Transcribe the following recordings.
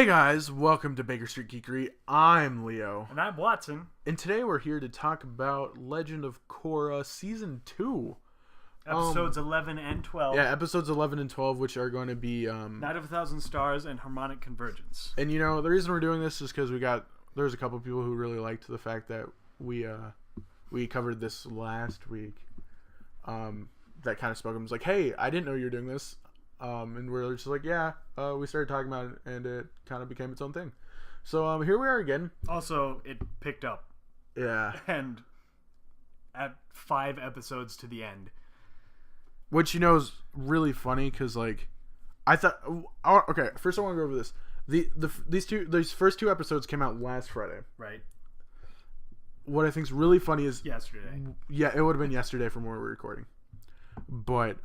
guys, welcome to Baker Street Geekery. I'm Leo. And I'm Watson. And today we're here to talk about Legend of Korra Season 2. Episodes 11 and 12. Yeah, episodes 11 and 12, which are going to be... Night of a Thousand Stars and Harmonic Convergence. And you know, the reason we're doing this is because there's a couple people who really liked the fact that we covered this last week. That kind of spoke. I was like, hey, I didn't know you were doing this. And we're just like, yeah, we started talking about it, and it kind of became its own thing. So here we are again. Also, it picked up. Yeah. And at 5 episodes to the end. Which, you know, is really funny, because, like, I thought... Okay, first I want to go over this. These first 2 episodes came out last Friday. Right. What I think is really funny is... Yesterday. Yeah, it would have been yesterday from where we're recording. But,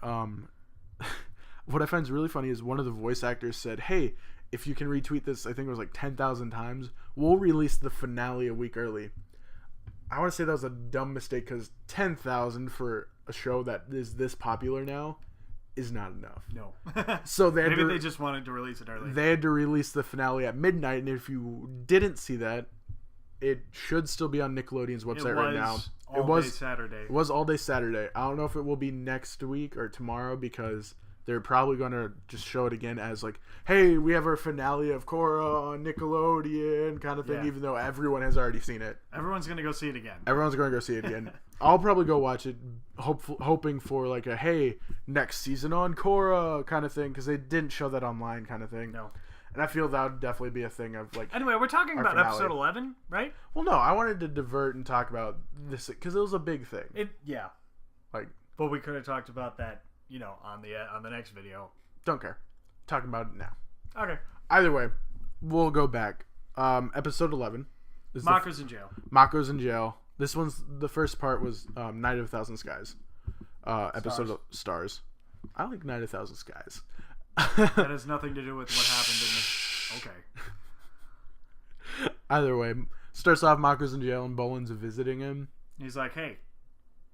what I find is really funny is one of the voice actors said, hey, if you can retweet this, I think it was like 10,000 times, we'll release the finale a week early. I want to say that was a dumb mistake, because 10,000 for a show that is this popular now is not enough. No. So maybe they just wanted to release it early. They had to release the finale at midnight, and if you didn't see that, it should still be on Nickelodeon's website right now. It was Saturday. It was all day Saturday. I don't know if it will be next week or tomorrow, because they're probably going to just show it again as like, hey, we have our finale of Korra on Nickelodeon kind of thing, Yeah. even though everyone has already seen it. Everyone's going to go see it again. Everyone's going to go see it again. I'll probably go watch it, hoping for like a, hey, next season on Korra kind of thing, because they didn't show that online kind of thing. No. And I feel that would definitely be a thing of like... Anyway, we're talking about finale. episode 11, right? Well, no, I wanted to divert and talk about this, because it was a big thing. Yeah. Like, but we could have talked about that, you know, on the next video. Don't care. Talking about it now. Okay. Either way, we'll go back. Episode 11. Mako's in jail. Mako's in jail. This one's... The first part was Night of a Thousand Skies. Episode of Stars. I like Night of a Thousand Skies. That has nothing to do with what happened in this. Okay. Either way, starts off Mako's in jail and Bolin's visiting him. He's like, hey,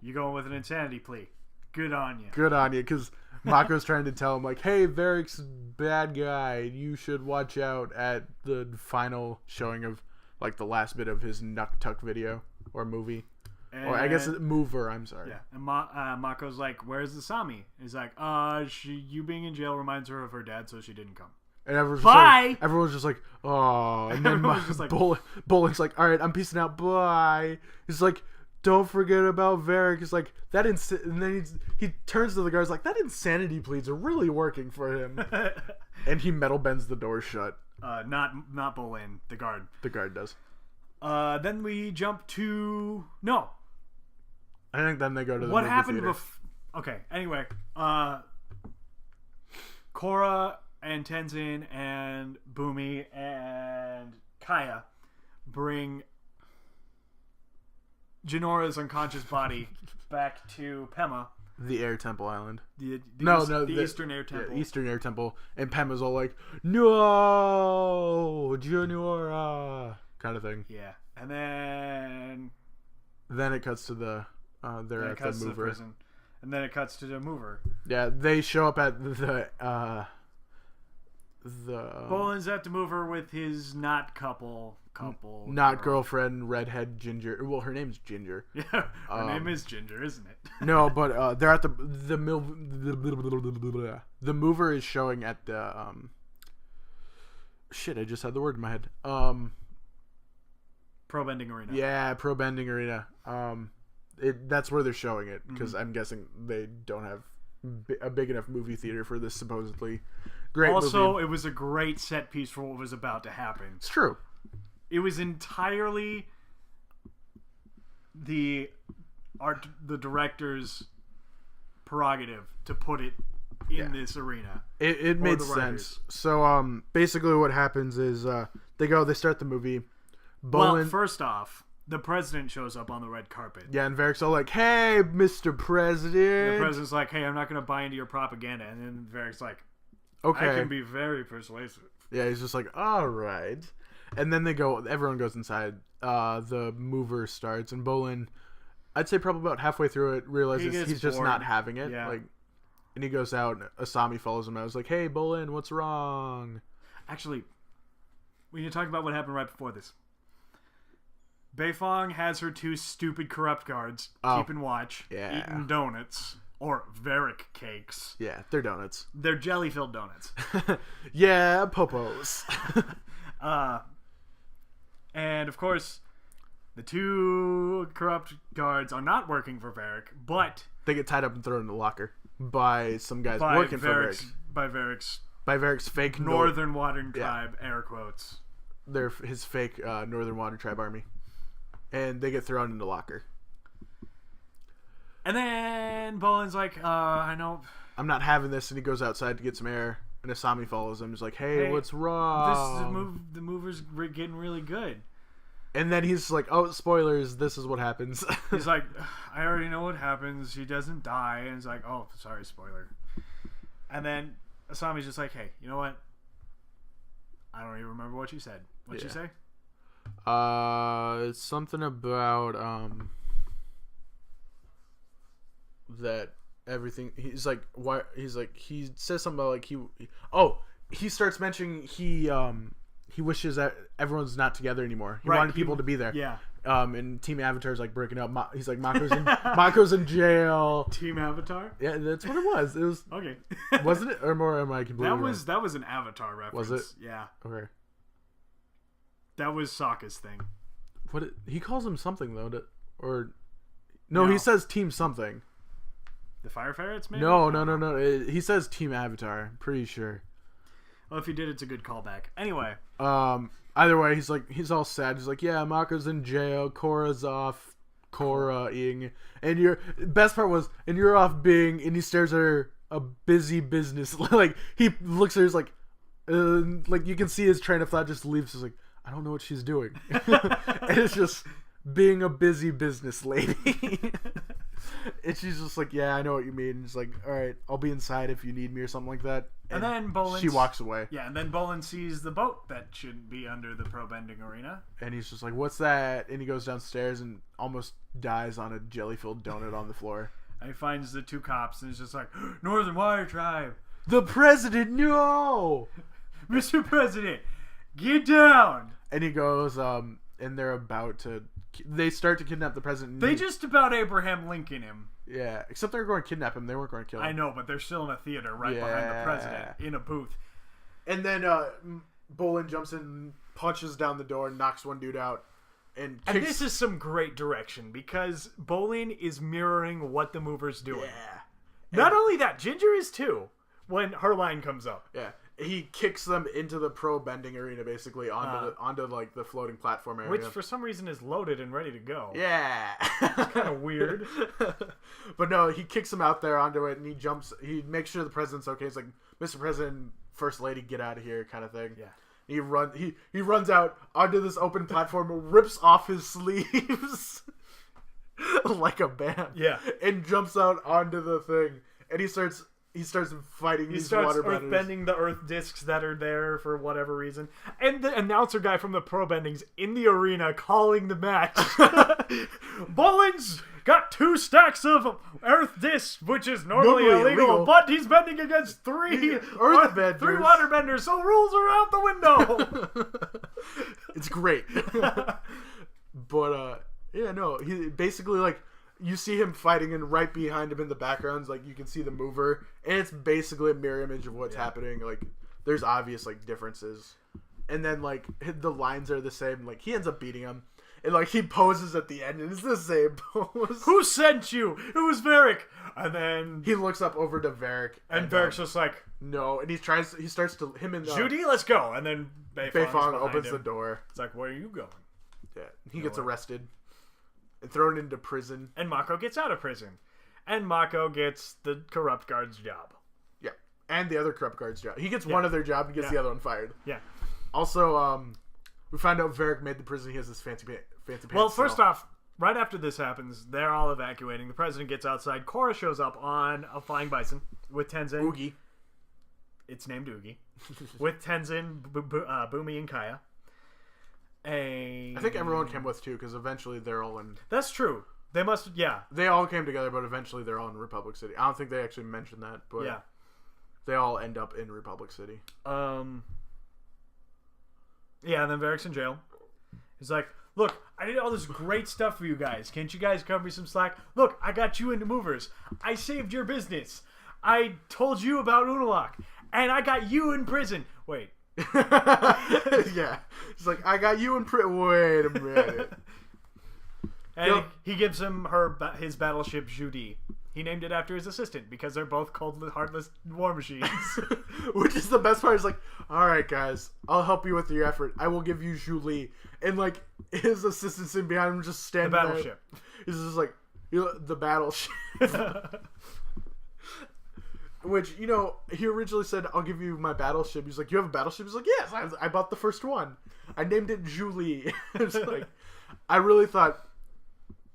you going with an insanity plea. Good on you. Good on you, because Mako's trying to tell him, like, hey, Varric's bad guy. You should watch out at the final showing of, like, the last bit of his Nuck Tuck video or movie. Or I guess it's Mover, I'm sorry. Yeah, and Mako's like, where's the Sami? He's like, you being in jail reminds her of her dad, so she didn't come. And everyone's bye! Just like, everyone's just like, oh. And then just like, Bolin's like, all right, I'm peacing out, bye. He's like, don't forget about Varric. He's like, and then he turns to the guards like, that insanity pleas are really working for him. And he metal bends the door shut. Not Bolin, the guard. The guard does. Then we jump to... No. I think then they go to the what movie happened theater. Okay, anyway. Korra and Tenzin and Boomy and Kaya bring Janora's unconscious body back to Pema. The Air Temple Island. The Eastern Air Temple. Yeah, Eastern Air Temple. And Pema's all like, no, Janora, kind of thing. Yeah. And then it cuts to the they're at the Mover. Prison. And then it cuts to the Mover. Yeah, they show up at the Bolin's at the Mover with his not girlfriend, redhead Ginger. Well, her name's Ginger. Yeah, her name is Ginger, isn't it? No, but they're at the Mover is showing at the shit. I just had the word in my head. Pro Bending Arena. Yeah, Pro Bending Arena. That's where they're showing it, because I'm guessing they don't have a big enough movie theater for this supposedly great movie. Also, it was a great set piece for what was about to happen. It's true. It was entirely the director's prerogative to put it in this arena. It made sense. So basically what happens is they start the movie. Well, first off, the president shows up on the red carpet. Yeah, and Varric's all like, hey, Mr. President. The president's like, hey, I'm not going to buy into your propaganda. And then Varric's like, okay, I can be very persuasive. Yeah, he's just like, all right. And then everyone goes inside. The Mover starts, and Bolin, I'd say probably about halfway through it, realizes he's just not having it. Yeah. Like, and he goes out, and Asami follows him out. I was like, hey, Bolin, what's wrong? Actually, we need to talk about what happened right before this. Beifong has her 2 stupid corrupt guards keeping watch, eating donuts. Or Varric cakes. Yeah, they're donuts. They're jelly-filled donuts. Yeah, popos. And, of course, the 2 corrupt guards are not working for Varric, but... They get tied up and thrown in the locker by some guys working for Varric. By Varric's... By Varric's fake... Northern Water Tribe, air quotes. They're his fake Northern Water Tribe army. And they get thrown in the locker. And then Bolin's like, I know. I'm not having this, and he goes outside to get some air. And Asami follows him. He's like, hey, what's wrong? The mover's getting really good. And then he's like, oh, spoilers, this is what happens. He's like, I already know what happens. She doesn't die. And he's like, oh, sorry, spoiler. And then Asami's just like, hey, you know what? I don't even remember what you said. What'd you say? It's something about, that everything he's like why he's like he says something about like he starts mentioning he wishes that everyone's not together anymore. He wanted people to be there. Yeah. And Team Avatar's like breaking up. He's like Mako's in jail. Team Avatar? Yeah, that's what it was. It was okay. Wasn't it? Or more am I completely wrong? That was an Avatar reference. Was it? Yeah. Okay. That was Sokka's thing. He calls him something though, no, he says Team something. The Fire Ferrets, maybe? No. He says Team Avatar. I'm pretty sure. Well, if he did, it's a good callback. Anyway. Either way, he's all sad. He's like, yeah, Mako's in jail. Korra's off Korra-ing. And best part was, and you're off being, and he stares at her, a busy business. Like, he looks at her, like you can see his train of thought just leaves. He's like, I don't know what she's doing. And it's just being a busy business lady. And she's just like, yeah, I know what you mean. It's like, all right, I'll be inside if you need me or something like that. And then Bolin... She walks away. Yeah, and then Bolin sees the boat that should be under the pro-bending arena. And he's just like, what's that? And he goes downstairs and almost dies on a jelly-filled donut on the floor. And he finds the 2 cops and is just like, Northern Water Tribe! The president, no! Mr. President, get down! And he goes, and they're about to... They start to kidnap the president. They just about Abraham Lincoln him. Yeah, except they were going to kidnap him. They weren't going to kill him. I know, but they're still in a theater right behind the president in a booth. And then Bolin jumps in and punches down the door and knocks one dude out. And this is some great direction because Bolin is mirroring what the mover's doing. Yeah. Not only that, Ginger is too when her line comes up. Yeah. He kicks them into the pro bending arena, basically onto like the floating platform area, which for some reason is loaded and ready to go. Yeah, it's kind of weird. But no, he kicks him out there onto it, and he jumps. He makes sure the president's okay. He's like, "Mr. President, First Lady, get out of here," kind of thing. Yeah. He runs out onto this open platform, rips off his sleeves like a band. Yeah, and jumps out onto the thing, and he starts fighting these water benders. He starts bending the earth discs that are there for whatever reason. And the announcer guy from the pro bending's in the arena calling the match. Bolin's got 2 stacks of earth discs, which is normally illegal, but he's bending against 3 earth benders. 3 water benders, so rules are out the window. It's great. But, yeah, no, he basically, like, you see him fighting, and right behind him in the background, like, you can see the mover, and it's basically a mirror image of what's happening. Like, there's obvious, like, differences. And then, like, the lines are the same. Like, he ends up beating him, and, like, he poses at the end, and it's the same pose. Who sent you? It was Varric. And then he looks up over to Varric, and Varric's just like, no, and he starts to, him and Judy, let's go. And then Beifong opens the door. It's like, where are you going? Yeah, he gets arrested and thrown into prison. And Mako gets out of prison. And Mako gets the corrupt guard's job. Yeah. And the other corrupt guard's job. He gets one of their job and gets the other one fired. Yeah. Also, we find out Varric made the prison. He has this fancy pants. Well, first off, right after this happens, they're all evacuating. The president gets outside. Korra shows up on a flying bison with Tenzin. Oogie. It's named Oogie. With Tenzin, Bumi, and Kaya. I think everyone came with too, because eventually they're all in. That's true. They must, yeah. They all came together, but eventually they're all in Republic City. I don't think they actually mentioned that, but they all end up in Republic City. Yeah, and then Varric's in jail. He's like, look, I did all this great stuff for you guys. Can't you guys cut me some slack? Look, I got you into movers. I saved your business. I told you about Unalak. And I got you in prison. Wait. Yeah. It's like, I got you in prison. Wait a minute. And he gives him his battleship Judy. He named it after his assistant because they're both cold, heartless war machines. Which is the best part. Is like, all right, guys, I'll help you with your effort. I will give you Julie. And like his assistant's in behind him, just standing there. The battleship. He's just like, the battleship. Which, you know, he originally said, I'll give you my battleship. He's like, you have a battleship? He's like, yes, I bought the first one. I named it Julie. It's like, I really thought,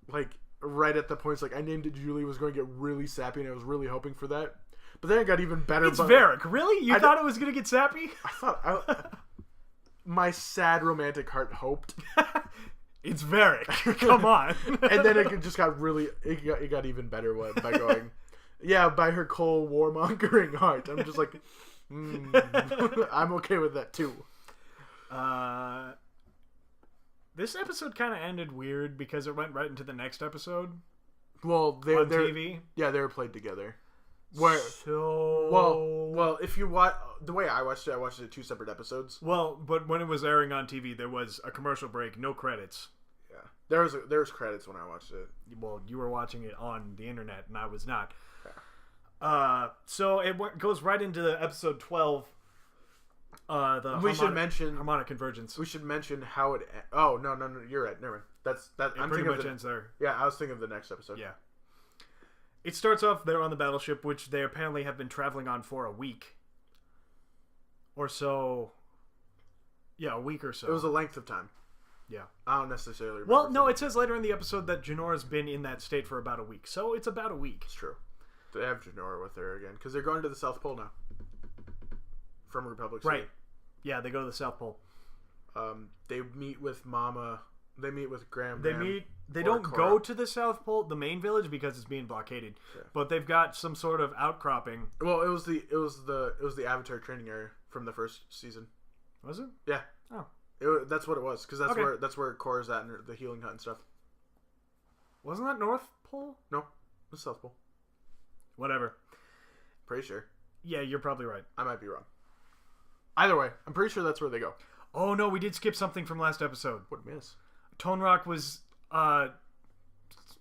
like, right at the point, it's like, I named it Julie was going to get really sappy, and I was really hoping for that. But then it got even better. It's Varric. Really? You thought it was going to get sappy? I thought, my sad romantic heart hoped. It's Varric. Come on. And then it just got really, it got even better by going... Yeah, by her cold warmongering heart. I'm just like, I'm okay with that too. This episode kind of ended weird because it went right into the next episode. Well, they're TV. Yeah, they were played together. Well, if you watch the way I watched it 2 separate episodes. Well, but when it was airing on TV, there was a commercial break, no credits. Yeah, there was credits when I watched it. Well, you were watching it on the internet, and I was not. So it goes right into the episode 12. Harmonic convergence. We should mention how it. Oh no, you're right. Never mind. That's that. It pretty much ends there. Yeah, I was thinking of the next episode. Yeah. It starts off there on the battleship, which they apparently have been traveling on for a week or so. Yeah, a week or so. It was a length of time. Yeah. I don't necessarily remember. Well, no, it says later in the episode that Janora's been in that state for about a week, so it's about a week. It's true. They have Janora with her again because they're going to the South Pole now from Republic City. Right. Yeah, they go to the South Pole. They meet with Mama. They meet with Graham. They don't Korra. go to the South Pole, the main village, because it's being blockaded. Yeah. But they've got some sort of outcropping. Well, it was the Avatar training area from the first season. Was it? Yeah. Oh. That's what it was because that's where Korra's at and the healing hut and stuff. Wasn't that North Pole? No, it's South Pole. Whatever. Pretty sure. Yeah, you're probably right. I might be wrong. Either way, I'm pretty sure that's where they go. Oh no, we did skip something from last episode. What miss? Tone Rock was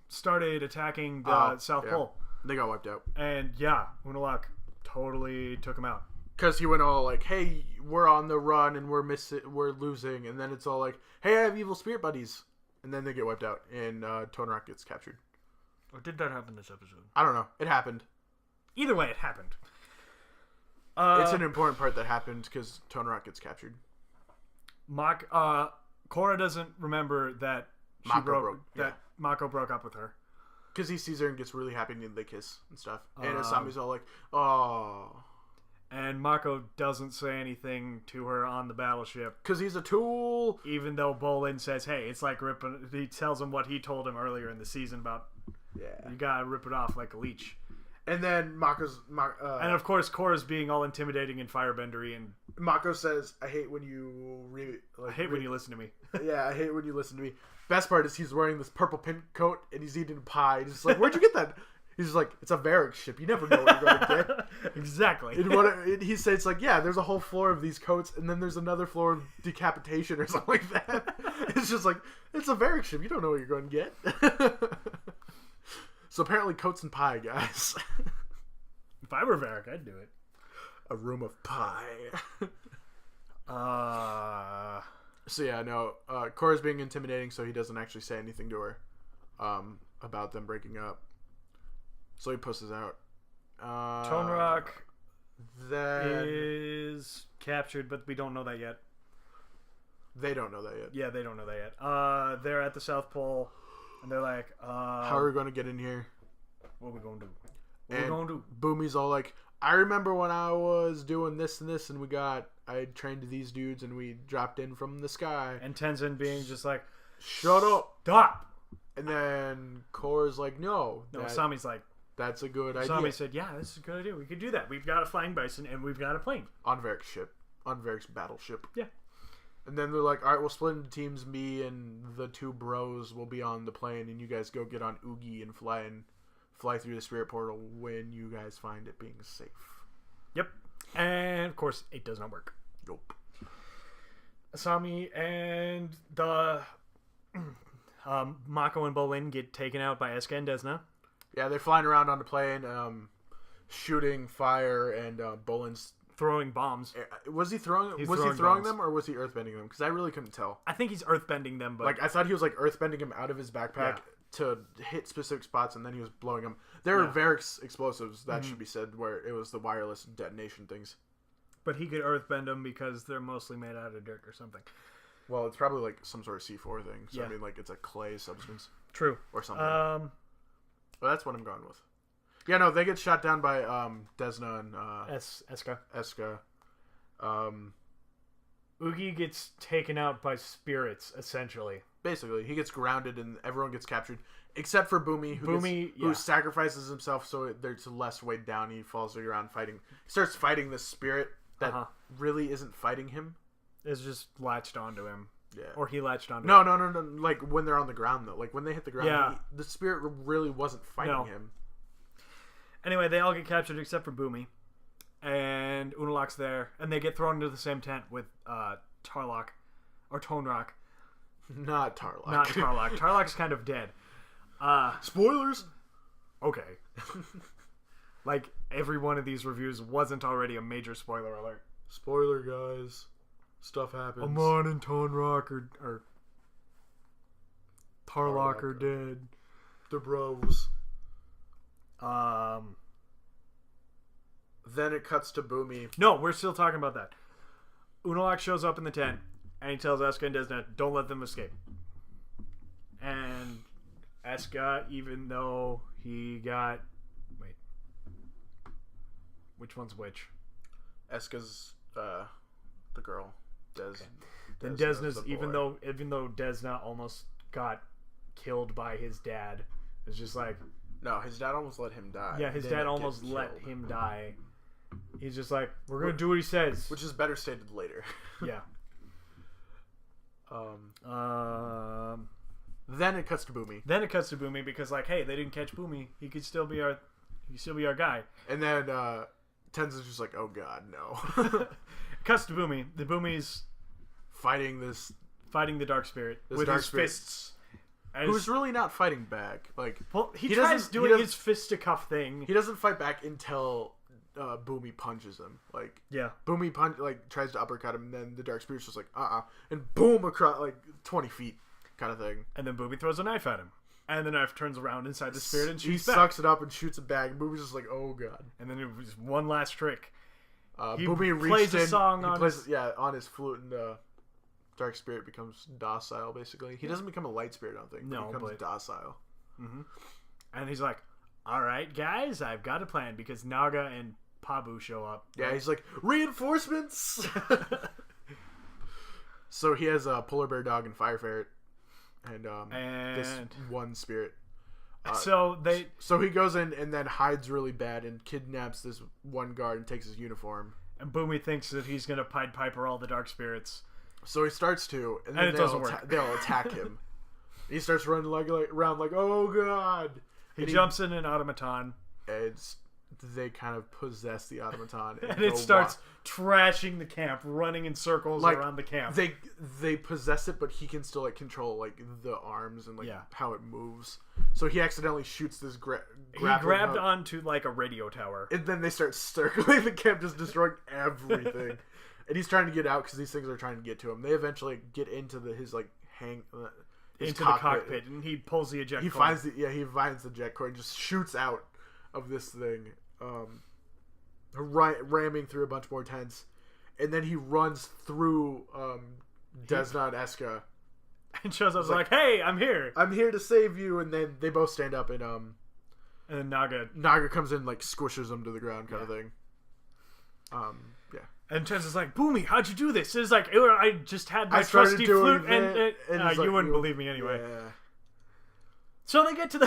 started attacking the South Pole. They got wiped out. And yeah, Unalak totally took him out. Because he went all like, "Hey, we're on the run and we're losing," and then it's all like, "Hey, I have evil spirit buddies," and then they get wiped out and Tone Rock gets captured. Or did that happen this episode? I don't know. It happened. Either way, it happened. It's an important part that happened because Tone Rock gets captured. Korra doesn't remember that Mako broke up with her. Because he sees her and gets really happy and they kiss and stuff. And Asami's all like, oh. And Mako doesn't say anything to her on the battleship. Because he's a tool. Even though Bolin says, hey, it's like ripping... He tells him what he told him earlier in the season about... Yeah. You gotta rip it off like a leech. And then and of course, Korra's being all intimidating and firebendery, and Mako says, "I hate when you when you listen to me." Yeah, I hate when you listen to me. Best part is he's wearing this purple pink coat and he's eating pie. He's just like, "Where'd you get that?" He's just like, "It's a Varric ship. You never know what you're going to get." Exactly. And he says, "Like, yeah, there's a whole floor of these coats, and then there's another floor of decapitation or something like that." It's just like, it's a Varric ship. You don't know what you're going to get. So apparently coats and pie, guys. If I were Varric, I'd do it. A room of pie. So yeah, no. Korra's being intimidating, so he doesn't actually say anything to her about them breaking up. So he pusses out. Tone Rock then is captured, but we don't know that yet. They don't know that yet. Yeah, they don't know that yet. They're at the South Pole, and they're like, how are we going to get in here? What are we going to do? What are we going to do? Boomy's all like, I remember when I was doing this and this, and I trained these dudes, and we dropped in from the sky. And Tenzin being just like, shut up. Stop. And then Korra's like, no. Asami's like, that's a good idea. Asami said, yeah, this is a good idea. We could do that. We've got a flying bison, and we've got a plane. On Varric's ship. On Varric's battleship. Yeah. And then they're like, all right, we'll split into teams. Me and the two bros will be on the plane, and you guys go get on Oogie and fly through the spirit portal when you guys find it being safe. Yep. And, of course, it does not work. Nope. Asami and the Mako and Bolin get taken out by Eska and Desna. Yeah, they're flying around on the plane, shooting fire, and Bolin's throwing bombs. Was he throwing? He's was throwing he throwing bombs. them, or was he earthbending them? Because I really couldn't tell. I think he's earthbending them, but Like I thought he was like earthbending him out of his backpack to hit specific spots, and then he was blowing them. There were Varix explosives that should be said, where it was the wireless detonation things. But he could earthbend them because they're mostly made out of dirt or something. Well, it's probably like some sort of C4 thing. So Yeah. I mean, like it's a clay substance True. or something. Well, that's what I'm going with. Yeah, no, they get shot down by Desna and Eska. Eska. Oogie gets taken out by spirits, essentially. Basically, he gets grounded and everyone gets captured, except for Boomy, who sacrifices himself so there's less weight down. He falls to the ground fighting. He starts fighting this spirit that really isn't fighting him. It's just latched onto him. Yeah. Or he latched onto No. him. Like when they're on the ground, though. Like when they hit the ground, the spirit really wasn't fighting him. Anyway, they all get captured except for Boomy. And Unalak's there. And they get thrown into the same tent with Tarlock. Or Tonerock. Not Tarlock. Not Tarlock. Tarlock's kind of dead. Spoilers! Okay. Like, every one of these reviews wasn't already a major spoiler alert. Spoiler, guys. Stuff happens. Amon and Tonerock or Tarlock are dead. The bros. Then it cuts to Boomy. No, we're still talking about that. Unalak shows up in the tent, and he tells Eska and Desna, don't let them escape. And Eska, even though he got... Wait. Which one's which? Eska's the girl. Okay. Then Desna's, even though Desna almost got killed by his dad, it's just like... No, his dad almost let him die. Yeah, his dad almost let him die. He's just like, we're going to do what he says. Which is better stated later. Yeah. Then it cuts to Boomy. Then it cuts to Boomy because, like, hey, they didn't catch Boomy. He could still be our guy. And then Tenza's just like, oh god, no. Cuts to Boomy. The Boomy's fighting the dark spirit with dark his spirit. fists. Who's really not fighting back. Like, well, he tries doing his fisticuff thing. He doesn't fight back until Boomy punches him. Like, yeah, Boomy tries to uppercut him, and then the dark spirit's just like, and boom, across like 20 feet, kind of thing. And then Boomy throws a knife at him, and the knife turns around inside the spirit and shoots he back. Sucks it up and shoots it back. And Boomy's just like, oh god. And then it was one last trick. Boomy plays a song on his flute, and dark spirit becomes docile. Basically, he doesn't become a light spirit. I don't think. No, he becomes docile. Mm-hmm. And he's like, "All right, guys, I've got a plan." Because Naga and Pabu show up. Yeah, he's like, reinforcements. So he has a polar bear dog and fire ferret, and this one spirit. So he goes in and then hides really bad and kidnaps this one guard and takes his uniform. And Boomy thinks that he's gonna Pied Piper all the dark spirits. So he starts to, and then it doesn't work. They'll attack him. He starts running around like, oh god. He jumps in an automaton. And they kind of possess the automaton, and it starts trashing the camp, running in circles around the camp. They possess it, but he can still control the arms and how it moves. So he accidentally shoots this he grabbed onto a radio tower, and then they start circling the camp, just destroying everything. And he's trying to get out because these things are trying to get to him. They eventually get into his cockpit, and he pulls the eject cord. He finds the eject cord and just shoots out of this thing, ramming through a bunch more tents, and then he runs through Desna and Eska, and shows up like, "Hey, I'm here! I'm here to save you!" And then they both stand up, and then Naga comes in, squishes them to the ground, kind of thing. Yeah. And Tenza's like, Boomy, how'd you do this? It's like, I just had my trusty flute, and you wouldn't believe me anyway. Yeah. So they get to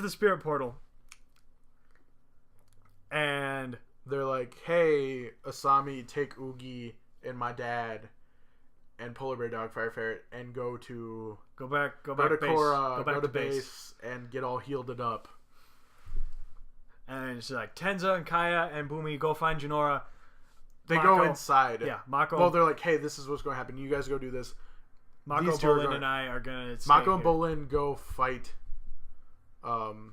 the spirit portal, and they're like, "Hey, Asami, take Oogie and my dad and Polar Bear Dog Fire Ferret and go to back to base. Korra, Go back to base and get all healed it up. And it's like Tenza and Kaya and Bumi go find Jinora. They Mako, go inside. Yeah, Mako. Well, they're like, hey, this is what's going to happen. You guys go do this. Mako, Bolin, and I are gonna. Mako and Bolin go fight. Unalaq,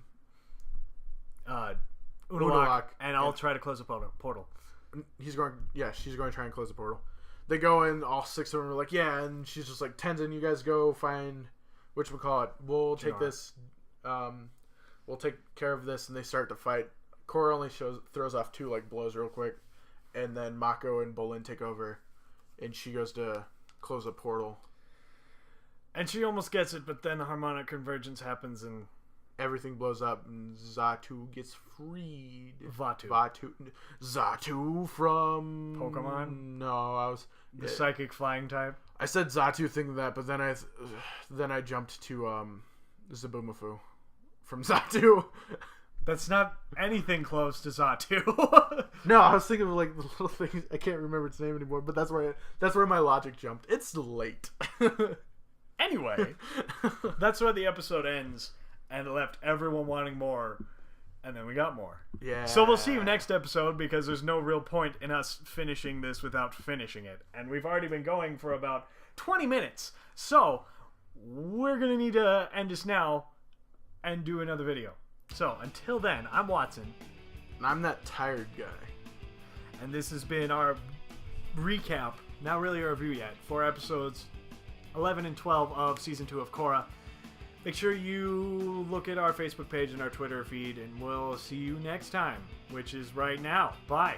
and I'll try to close the portal. He's going. Yeah, she's going to try and close the portal. They go in. All 6 of them are like, yeah, and she's just like, Tenzin, you guys go find whatchamacallit. We'll take this. We'll take care of this, and they start to fight. Korra only throws off 2 like blows real quick, and then Mako and Bolin take over, and she goes to close a portal. And she almost gets it, but then the harmonic convergence happens and everything blows up, and Xatu gets freed. Xatu from Pokemon? No, I was the psychic flying type. I said Xatu thinking that, but then I jumped to Zabumafu from Xatu. That's not anything close to Xatu. No, I was thinking of like the little things. I can't remember its name anymore, but that's where my logic jumped. It's late. Anyway, that's where the episode ends, and it left everyone wanting more, and then we got more. Yeah. So we'll see you next episode, because there's no real point in us finishing this without finishing it. And we've already been going for about 20 minutes. So we're going to need to end this now and do another video. So until then, I'm Watson. And I'm that tired guy. And this has been our recap, not really a review yet, for episodes 11 and 12 of Season 2 of Korra. Make sure you look at our Facebook page and our Twitter feed, and we'll see you next time, which is right now. Bye.